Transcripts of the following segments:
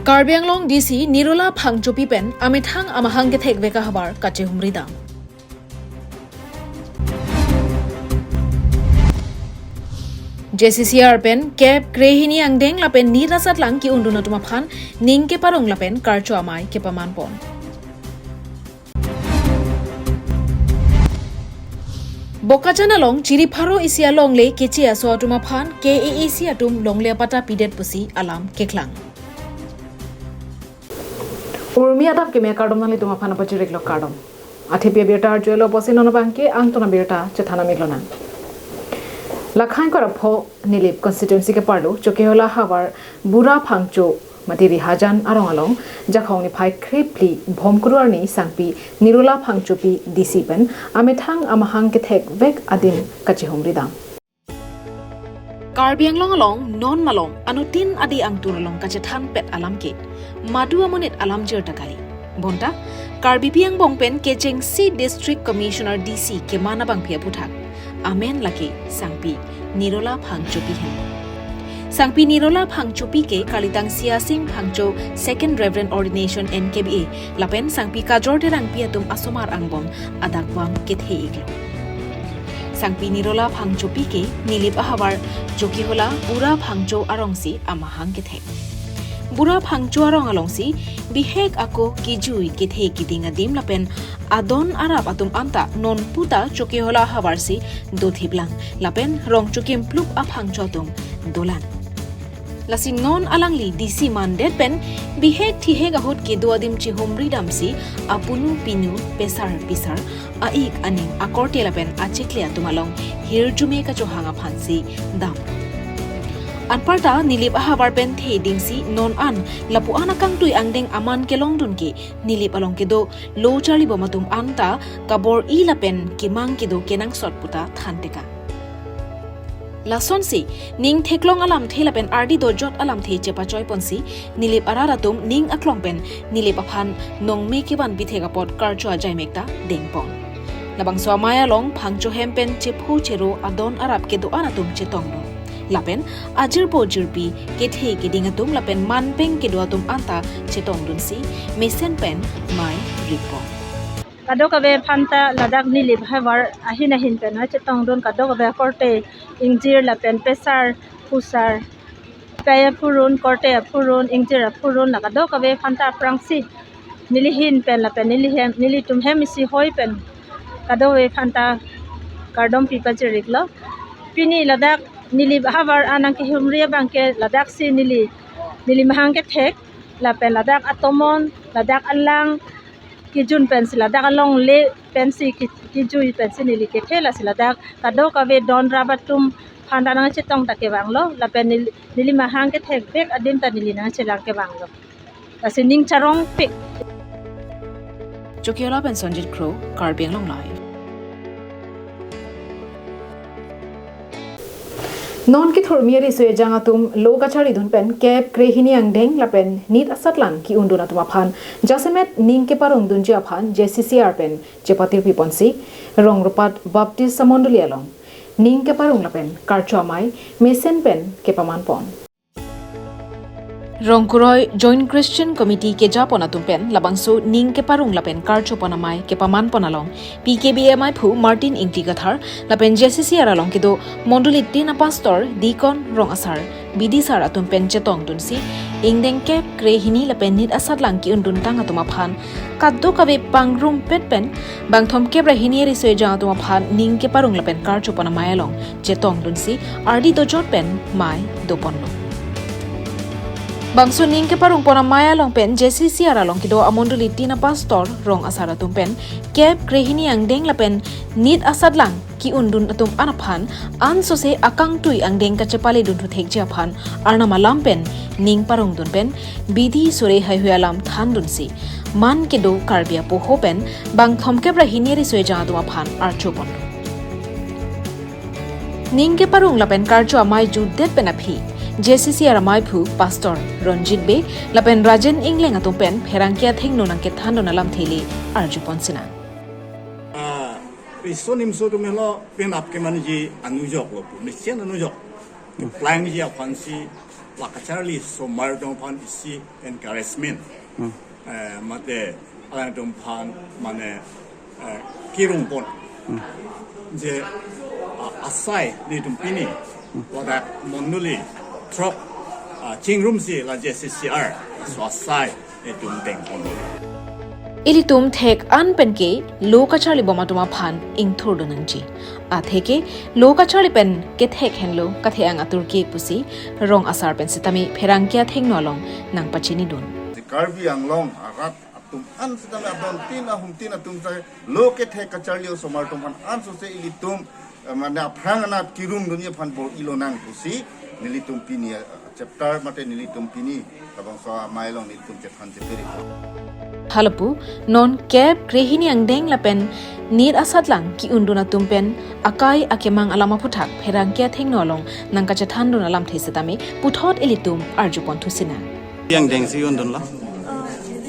Karbi Anglong DC Nirola Phangchopi pen amethang amahang ke thek veka habar kache humrida. JCCR pen cap krehini angdeng la pen nirasat lang ki unduna tumaphan ning ke parong la pen karcho amai ke paman pon. Bokachana long chiriparo isia long le kechi aso tumaphan KAC atum long le pata pidet pusi alam keklang. Urmi Adap ke me kardom nali tumaphan apachirek lo kardom. Athipia Abirta juelo posinono bangke angtona Abirta chethana miglona. Lakhain kora pho nilip constituency ke parlo chokehola habar bura phangcho matiri hajan arong along jakhongni phai kripli bhomkuruarni sangpi nirola phangchopi DC pen amethang amahang ke thek vek adin kachi homridam Karbi Anglong along non malong anutin adi angtur along kache than pet alam ke madu amonit alam jer takali bonta Karbi piang bongpen ke Jengsi District Commissioner DC ke mana bang pia puthak Amen laki sangpi Nirola Phangchopi hen. Sangpi Nirola Phangchopi ke kalitang siasing Phangcho Second Reverend Ordination NKBA lapen sangpi kajor derang piatum asomar angbom adakwam kethe iglo. Sangpi Nirola Phangchopi ke nilip ahabar joki hola Bura Phangcho arongsi amahang kethe. Bura Phangcho arong alongsi bihek ako kijui kethe kidinga dim lapen Adon Arab atum anta non puta choki hola hawarsi dothiblang lapen rong chokim plup aphang chotum dolan lasing non alangli DC mandet pen bihek thihek ahot ke doadim chi homri damsi apunu pinu pesar pisar aik aning akorte lapen achikle atumalong hirjume ka chohanga phansi dam Anparta nilip ahabar pen the dingsi non an lapu anakang tui angdeng aman kelong dun ki nilip along ke do lo chali bomatum anta kabor ila pen kimang ke do kenang sot puta thanteka Lason si ning theklong alam thela pen RD do jot alam the chepa choi ponsi nilip araratum ning aklong pen nilip aphan nong me ke ban bithega pot karcho ajai mekta dengpon labang so maya long phangcho hempen chephu chero adon arab ke do anatum chetong do lapen ajir pojirpi kethe kidingatum lapen manpeng kedua anta chetong dunsi mesen pen mai ripo kadokabe phanta ladak nilip habar ahina hin pen chetong don kadokabe korte ingjir lapen pesar pusar kaya purun korte purun ingjir purun la kadokabe phanta prangsi nilihin pen lapen nilihem nilitum hemisi hoi pen kadowe phanta kardom pipajiriklo pini ladak nili habar anang ke humria bangke ladak si nili mahang ke thek lapen ladak atomon ladak alang kijun pen si ladak along le pen si kijui pen si nili ke thela si ladak kado kawe don rabatum phanda nang chetong take banglo lapen nili mahang ke thek bek adin ta nili nang chelang ke banglo asining charong pik Chokiola pen Sonjit Crow Karbi Anglong live Non ki thormieri sue jangatum loka chari dun pen cap krehini angdeng lapen nit asatlang ki unduna tumaphan jasemet ning ke parong dun japhan JCCR pen chepatir piponsi rong rupat baptist samonduli along ning ke parong lapen karchamai mesen pen ke paman pon Rongkuroi Joint Christian Committee ke japona tumpen labangso ning ke parung lapen karcho panamai ke paman ponalong PKBMI phu Martin Ingti kathar lapen JCCR along kido monduli tina pastor dikon rong asar bidi sar atumpen chetong dunsi ingdeng ke krehini lapen nit asat lang ki undun tang atuma phan kaddo kabe pangrum pet pen bangthom ke brahini ri soe jang atuma phan ning ke parung lapen karcho panamai along chetong dunsi RD do jot pen mai do ponno Bangso ning ke parung pona maya long pen JCCR along kido amonduli tina pastor rong asara tumpen kep krehini angdeng lapen nit asad lang ki undun atum anaphan an so se akang tui angdeng kachepali dun thu thek japhan arna malam pen ning parung dun pen bidhi sore hai hualam than dun si man kido karbia po ho pen bang thom ke brahini ri soe ja duma phan archopon ning ke parung lapen karcho amai ju det pen aphi JCCR amai phu pastor Ranjit Be lapen Rajan Ingleng atumpen pherangkia thengno nangke thando nalam theli arju ponsina Isonim so to melo pen up ke manji anujok lo pu mesian anujok plan ji apansi lakacharli so maradong pan isi encouragement mate aladong pan mane kirung pon je asai ni tumpini wada monuli trop chingrum si la je CCR so asai ni tumpeng pon Ilitum thek an penke lokachali bomatuma phan ingthur donangji a theke lokachali pen ke thek henlo katheang atur ke pusi rong asar pen sitami pherangkia thengnolong nang pachini don Karbi anglong arat atum an sitami abon tin atum sai loke thek kacharlio somartum phan an so se ilitum mana phrangana kirum dunia phan bo ilonang pusi nilitum pini chapter mate nilitum pini abang so mailong nilitum chephan cheperi Halapu non keb grehini ang deng lapen nir asatlang ki unduna tumpen akai akemang alama puthak pherangkia thengnolong nang kachathan don alam thesitami puthot elitum arjupon thusina yang deng si undun la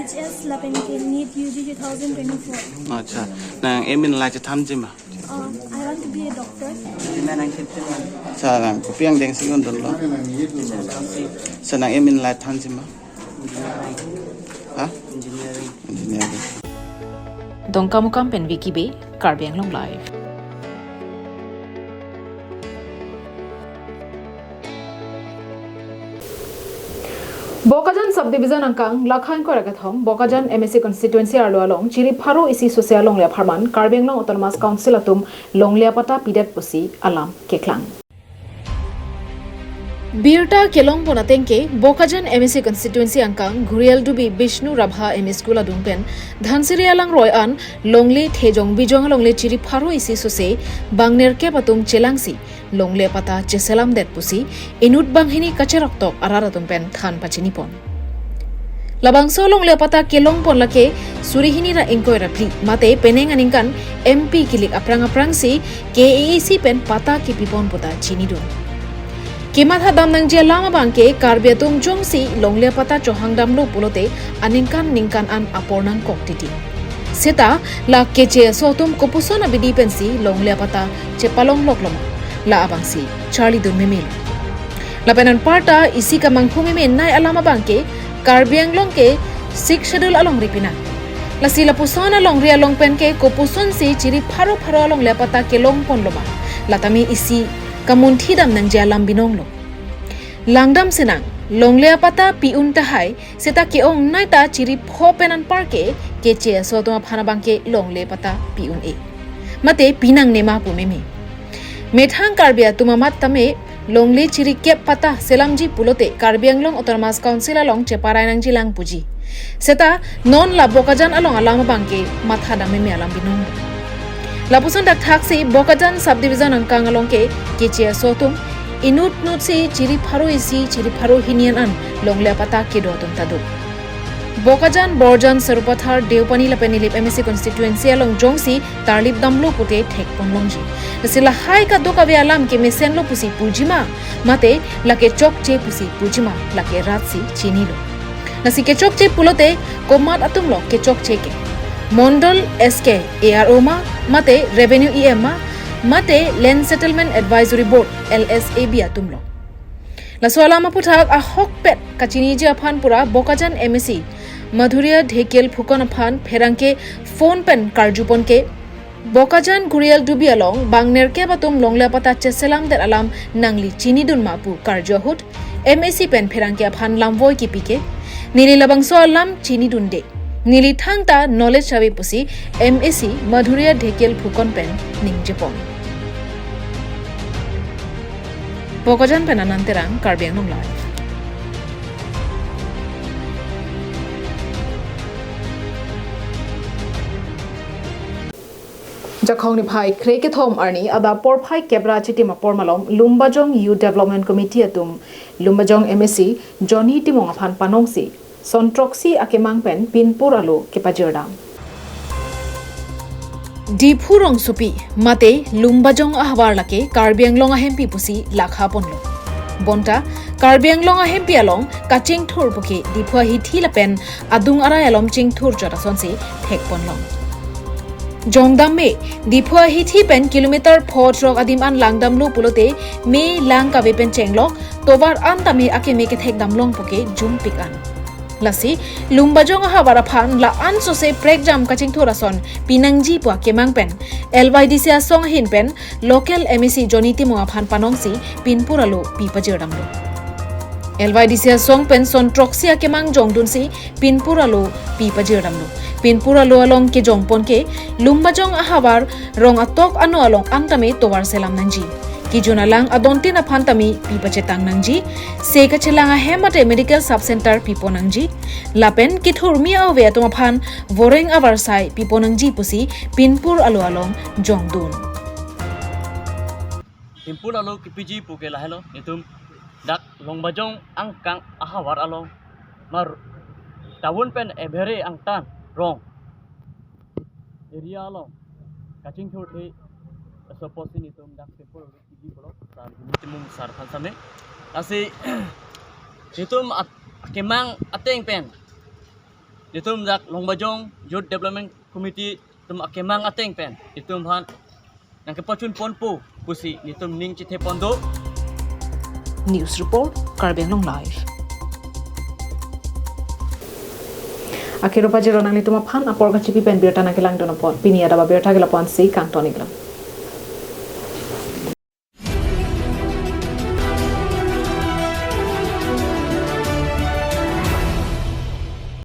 HS lapen ke NEET UG 2024 acha nang emin la chathan jima I want to be a doctor sa ram ko piang deng si undun la sa nang emin la than jima ha engineering dongka mukam pen wikibe karbiang long live Bokajan subdivision angkang lakhain ko ragathom Bokajan MSC constituency arlo along chiri pharo isi social long le pharman karbiang long autonomous council atum long le pata pidat pusi alam keklang Abirta kelong bonatengke Bokajan MSC constituency angkang Gurial Dubi Bishnu Rabha MS School adungpen Dhansiri alang roy an longli thejong bijong longle chiri pharo isi sose bangner ke patum chelangsi longle pata cheselam det pusi inut banghini kacherok tok araratum pen than pachini pon Labangso longle pata kelong pon lake surihini ra engkoi rapli mate peneng aningkan MP kilik aprang si KAC pen pata ki pipon pota chini dun Kimat hadam nang je lama bangke karbiatung jongsi longle pata chohang damlo pulote ningkan an apornang koktiti Seta la keche sotum kopusona bidi pensi longle pata chepalong lokloma la abangsi Charlie dun memelo La penan parta isi kamang phumi nai alama bangke karbiang longke 6 schedule along ripina La sila pusona long ria long penke kopuson si chiri pharo along lepata ke long ponloma la tami isi kamun thidam nang jalam binonglo langdam senang longlea pata piun tahai seta ke ong naita chiri pho penan parke keche sotoma phana bangke longle pata piun e mate pinang nema pumeme methang karbia tumamat tame longle chiri kep pata selamji pulote karbianglong autonomous council along cheparai nang jilang puji seta non la Bokajan along alama bangke matha dame alam binong Lapusan dak thaksi Bokajan subdivision angkang alongke keche sotum inut nut si chiri pharo isi chiri pharo hinian an longle pata ke dotum tadu Bokajan Borjan Sarupathar Deupani lapenilip MSC constituency along jongsi tarlip damlo pute thek ponlongji sila hai ka doka be alam ke mesen lo pusi pujima mate lake chok che pusi pujima lake ratsi chinilo nasi ke chok che pulote komat atumlo ke chok che ke Mondal SK ARO ma mate Revenue EM ma mate Land Settlement Advisory Board LSAB atumlo La solama puthak a hok pet kachini je aphan pura Bokajan MSC Madhuria Dhekel Phukon aphan pherangke phone pen karjupon ke Bokajan Gurial Dubi along bangner ke batum longla pata cheselam der alam nangli chini dun mapu karjohut MSC pen pherangke aphan lamvoi ki pike nili labangso alam chini dun de Nili thangta knowledge sabi pusi MSC Madhuria Dhekel Phukon pen ningjepon Bokajan pen ananterang karbiang nong live Jakhong ni phai kreke thom arni Adap por phai kebra chiti mapor malom Lumbajong Youth Development Committee atum Lumbajong MSC Johnny Timong aphan panongsi Sontroksi akemang pen pinpur alo kepajerdam Dipurong supi mate Lumbajong ahwar lake karbiang long ahempi pusi lakha ponlo Bonta karbiang long ahempi along kaching thur puki dipua hithi lapen adung ara alom ching thur jara sonsi thek ponlong Jongdam me dipua hithi pen kilometer phot rok adim an langdam lo pulote me lang ka pen chenglok tovar antami ake make thek damlong poke jum pikan lasi lumbajong hawara phan la an so se prek jam kaching thorason pinangji pwa kemang pen LYDC song hin pen local MEC joniti mo phan panongsi pinpuralo pipajerdamlo LYDC song pen son troxia kemang jongdun si pinpuralo pipajerdamlo pinpuralo along ke jongpon ke lumbajong ahawar rong atok ano along antame towar selam nangji kijuna lang adontin aphantami pipachetang nangji seka chelanga hemate medical sub center pipo nangji lapen kithur mi awe atoma phan voreng avarsai pipo nangji pusi pinpur alo along jongdun pinpur alo kipiji puke lahelo nitum dak longbajong angkang ahawar along mar tawun pen evere angtan rong area along kaching thur the soposi nitum dak pinpur kipiji blok sar nitimum sar khansame asi nitum kemang ateng pen nitum dak longbajong youth development committee tum kemang ateng pen nitum han nang kepachun ponpo pusi nitum ning chithe pondo. News report Karbi Anglong live akiro pajero nang lituma phan apor ka chipi pen Abirta na kelang donapon pini Adap Abirta gelapon si kantoni glam